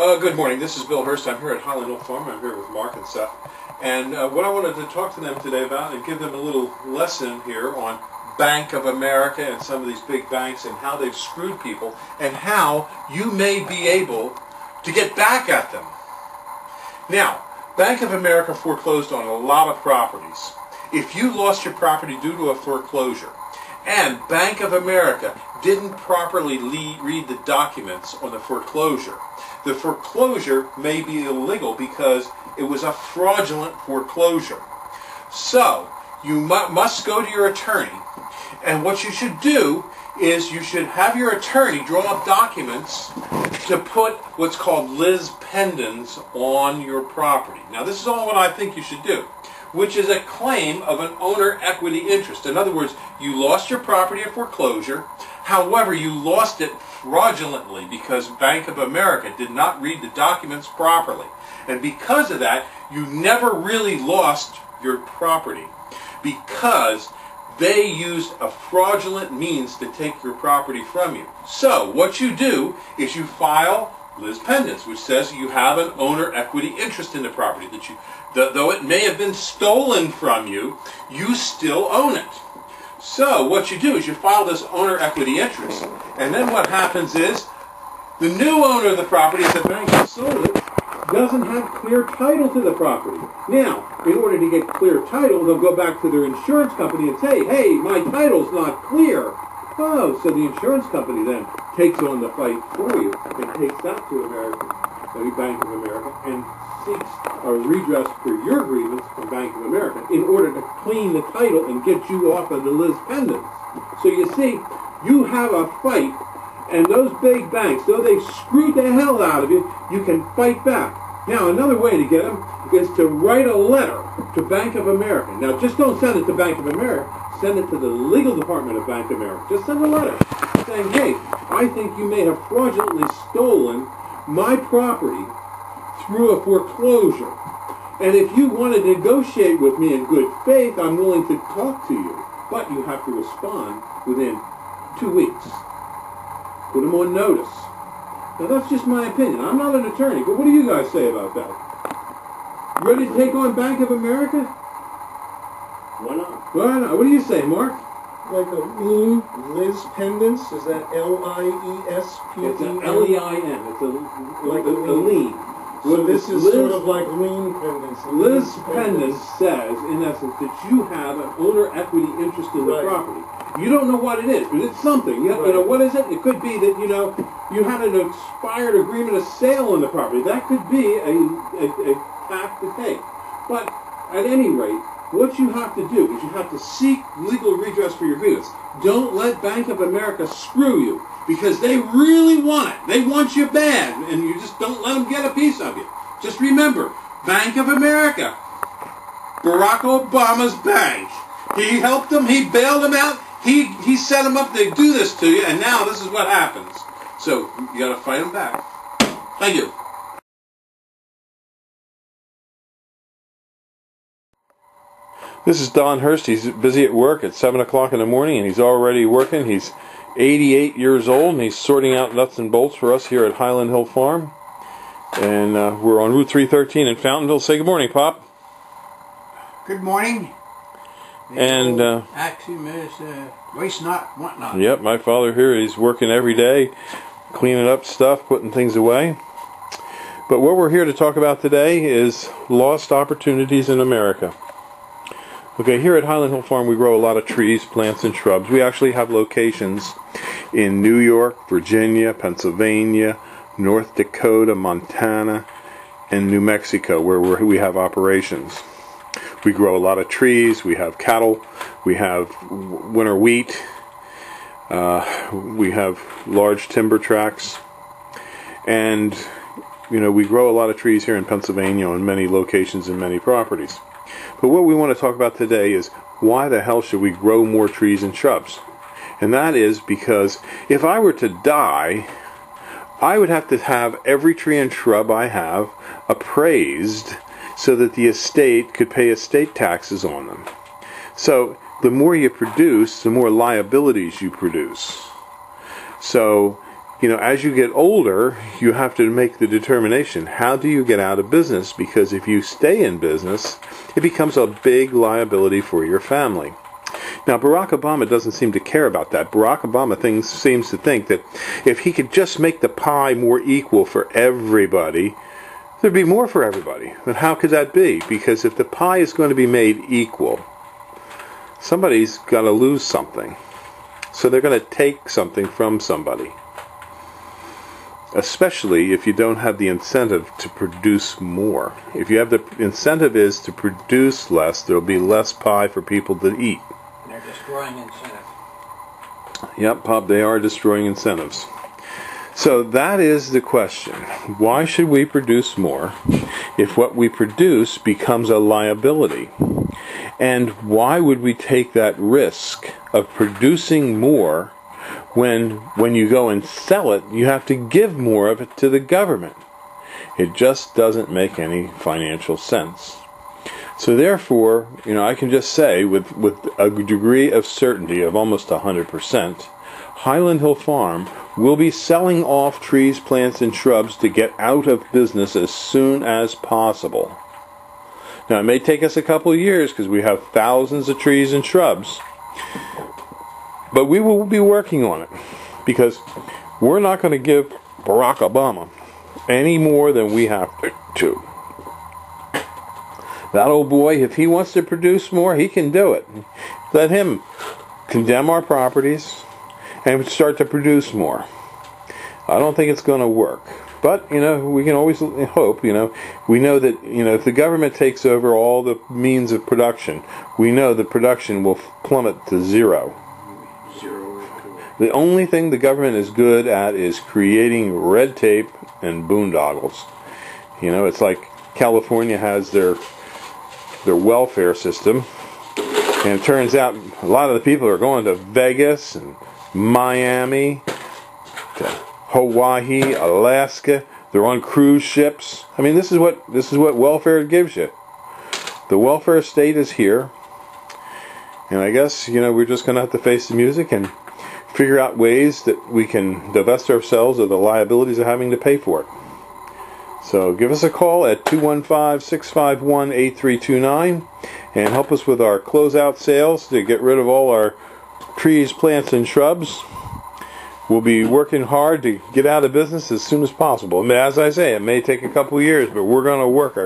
Good morning. This is Bill Hurst. I'm here at Highland Hill Farm. I'm here with Mark and Seth. And what I wanted to talk to them today about and give them a little lesson here on Bank of America and some of these big banks and how they've screwed people and how you may be able to get back at them. Now, Bank of America foreclosed on a lot of properties. If you lost your property due to a foreclosure and Bank of America didn't properly read the documents on the foreclosure may be illegal because it was a fraudulent foreclosure. So, you must go to your attorney, and what you should do is you should have your attorney draw up documents to put what's called lis pendens on your property. Now, this is all what I think you should do, which is a claim of an owner equity interest. In other words, you lost your property at foreclosure, however, you lost it fraudulently because Bank of America did not read the documents properly. And because of that, you never really lost your property because they used a fraudulent means to take your property from you. So, what you do is you file lis pendens, which says you have an owner equity interest in the property, that though it may have been stolen from you, you still own it. So what you do is you file this owner equity interest, and then what happens is the new owner of the property, if the bank has sold it, doesn't have clear title to the property. Now, in order to get clear title, they'll go back to their insurance company and say, hey, my title's not clear. Oh, so the insurance company then takes on the fight for you and takes that to Bank of America and seeks a redress for your grievance from Bank of America in order to clean the title and get you off of the lis pendens. So you see, you have a fight, and those big banks, though they screwed the hell out of you, you can fight back. Now, another way to get them is to write a letter to Bank of America. Now, just don't send it to Bank of America. Send it to the legal department of Bank of America. Just send a letter saying, hey, I think you may have fraudulently stolen my property through a foreclosure. And if you want to negotiate with me in good faith, I'm willing to talk to you. But you have to respond within 2 weeks. Put them on notice. Now that's just my opinion. I'm not an attorney, but what do you guys say about that? You ready to take on Bank of America? Why not? Why not? What do you say, Mark? Like a lien, lis pendens, is that L-I-E-S-P-E-N? It's an L-E-I-N. It's like a lien. So this is sort of like lien pendens. Lis pendens says, in essence, that you have an owner equity interest in the property. You don't know what it is, but it's something. You know, what is it? It could be that, you had an expired agreement of sale on the property. That could be a path to take. But at any rate, what you have to do is you have to seek legal redress for your grievance. Don't let Bank of America screw you, because they really want it. They want you bad, and you just don't let them get a piece of you. Just remember, Bank of America, Barack Obama's bank. He helped them, he bailed them out, he set them up to do this to you, and now this is what happens. So, you got to fight them back. Thank you. This is Don Hurst. He's busy at work at 7 o'clock in the morning, and he's already working. He's 88 years old, and he's sorting out nuts and bolts for us here at Highland Hill Farm. And we're on Route 313 in Fountainville. Say good morning, Pop. Good morning. And axiom is waste not, want not. Yep, my father here, he's working every day, cleaning up stuff, putting things away. But what we're here to talk about today is lost opportunities in America. Okay, here at Highland Hill Farm we grow a lot of trees, plants, and shrubs. We actually have locations in New York, Virginia, Pennsylvania, North Dakota, Montana, and New Mexico, where we have operations. We grow a lot of trees, we have cattle, we have winter wheat, we have large timber tracts, and we grow a lot of trees here in Pennsylvania on many locations and many properties. But what we want to talk about today is why the hell should we grow more trees and shrubs? And that is because if I were to die, I would have to have every tree and shrub I have appraised so that the estate could pay estate taxes on them. So the more you produce, the more liabilities you produce. So as you get older, you have to make the determination, how do you get out of business? Because if you stay in business, it becomes a big liability for your family. Now, Barack Obama doesn't seem to care about that. Barack Obama seems to think that if he could just make the pie more equal for everybody, there'd be more for everybody. But how could that be? Because if the pie is going to be made equal, somebody's got to lose something. So they're going to take something from somebody. Especially if you don't have the incentive to produce more. If you have the incentive is to produce less, there'll be less pie for people to eat. They're destroying incentives. Yep, Pop, they are destroying incentives. So that is the question. Why should we produce more if what we produce becomes a liability? And why would we take that risk of producing more when you go and sell it, you have to give more of it to the government? It just doesn't make any financial sense. So therefore, I can just say with a degree of certainty of almost 100%, Highland Hill Farm will be selling off trees, plants, and shrubs to get out of business as soon as possible. Now, it may take us a couple of years because we have thousands of trees and shrubs, but we will be working on it because we're not going to give Barack Obama any more than we have to. That old boy, if he wants to produce more, he can do it. Let him condemn our properties and start to produce more. I don't think it's going to work. But, we can always hope, we know that, if the government takes over all the means of production, we know the production will plummet to zero. The only thing the government is good at is creating red tape and boondoggles. It's like California has their welfare system, and it turns out a lot of the people are going to Vegas and Miami, to Hawaii, Alaska. They're on cruise ships. I mean, this is what welfare gives you. The welfare state is here, and I guess we're just going to have to face the music and figure out ways that we can divest ourselves of the liabilities of having to pay for it. So give us a call at 215-651-8329 and help us with our closeout sales to get rid of all our trees, plants, and shrubs. We'll be working hard to get out of business as soon as possible. As I say, it may take a couple of years, but we're going to work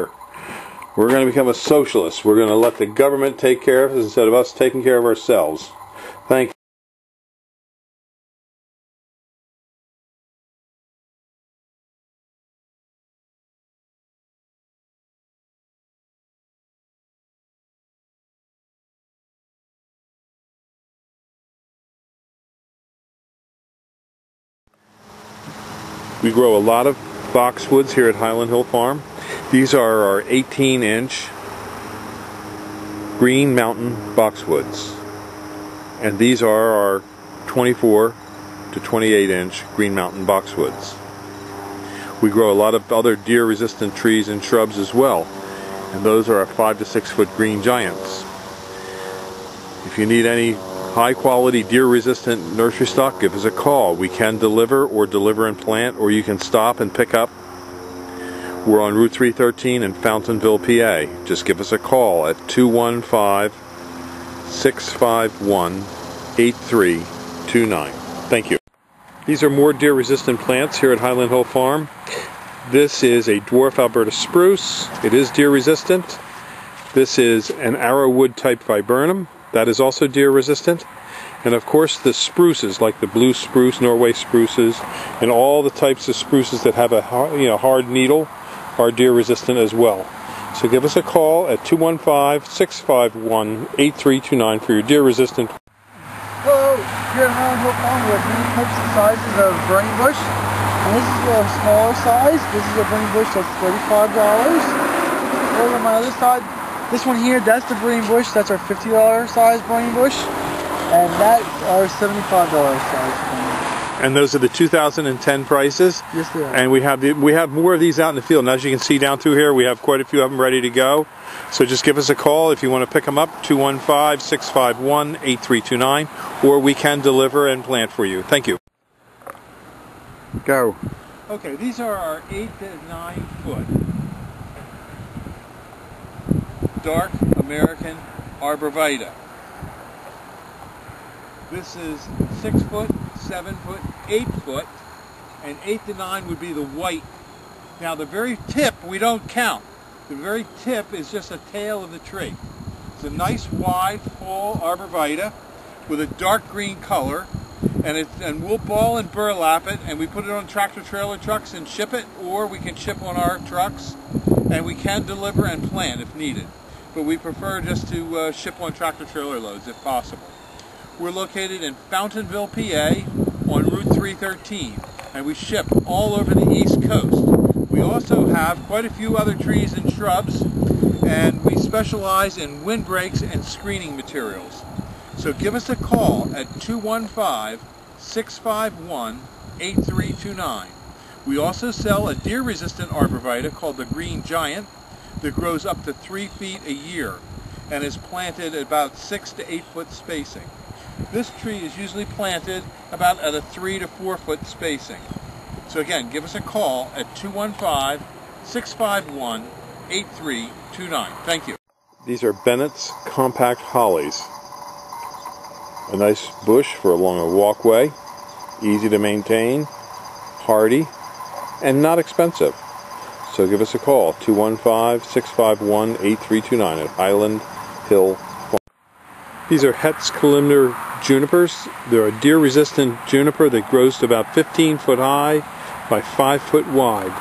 We're going to become a socialist. We're going to let the government take care of us instead of us taking care of ourselves. Thank you. We grow a lot of boxwoods here at Highland Hill Farm. These are our 18-inch Green Mountain boxwoods. And these are our 24 to 28-inch Green Mountain boxwoods. We grow a lot of other deer-resistant trees and shrubs as well. And those are our 5 to 6 foot green giants. If you need any high-quality deer-resistant nursery stock, give us a call. We can deliver and plant, or you can stop and pick up. We're on Route 313 in Fountainville, PA. Just give us a call at 215-651-8329. Thank you. These are more deer-resistant plants here at Highland Hill Farm. This is a dwarf Alberta spruce. It is deer-resistant. This is an arrowwood type viburnum. That is also deer resistant. And of course the spruces, like the blue spruce, Norway spruces, and all the types of spruces that have a hard needle are deer resistant as well. So give us a call at 215-651-8329 for your deer resistant. Hello, here at Highland Hill Farm we have many types of sizes of burning bush. And this is a smaller size. This is a burning bush that's $35. Over on my other side, this one here, that's the burning bush. That's our $50 size burning bush. And that our $75 size burning bush. And those are the 2010 prices? Yes, they are. And we have more of these out in the field. And as you can see down through here, we have quite a few of them ready to go. So just give us a call if you want to pick them up, 215-651-8329, or we can deliver and plant for you. Thank you. Go. Okay, these are our 8 to 9 foot dark American arborvitae. This is 6 foot, 7 foot, 8 foot, and 8 to 9 would be the white. Now the very tip we don't count. The very tip is just a tail of the tree. It's a nice wide, full arborvitae with a dark green color, and we'll ball and burlap it, and we put it on tractor trailer trucks and ship it, or we can ship on our trucks, and we can deliver and plant if needed. But we prefer just to ship on tractor trailer loads if possible. We're located in Fountainville, PA on Route 313, and we ship all over the East Coast. We also have quite a few other trees and shrubs, and we specialize in windbreaks and screening materials. So give us a call at 215-651-8329. We also sell a deer-resistant arborvitae called the Green Giant that grows up to 3 feet a year and is planted at about 6 to 8 foot spacing. This tree is usually planted about at a 3 to 4 foot spacing. So again, give us a call at 215-651-8329. Thank you. These are Bennett's compact hollies. A nice bush for along a walkway, easy to maintain, hardy, and not expensive. So give us a call, 215-651-8329 at Highland Hill Farm. These are Hetz columnar junipers. They're a deer-resistant juniper that grows to about 15 foot high by 5 foot wide.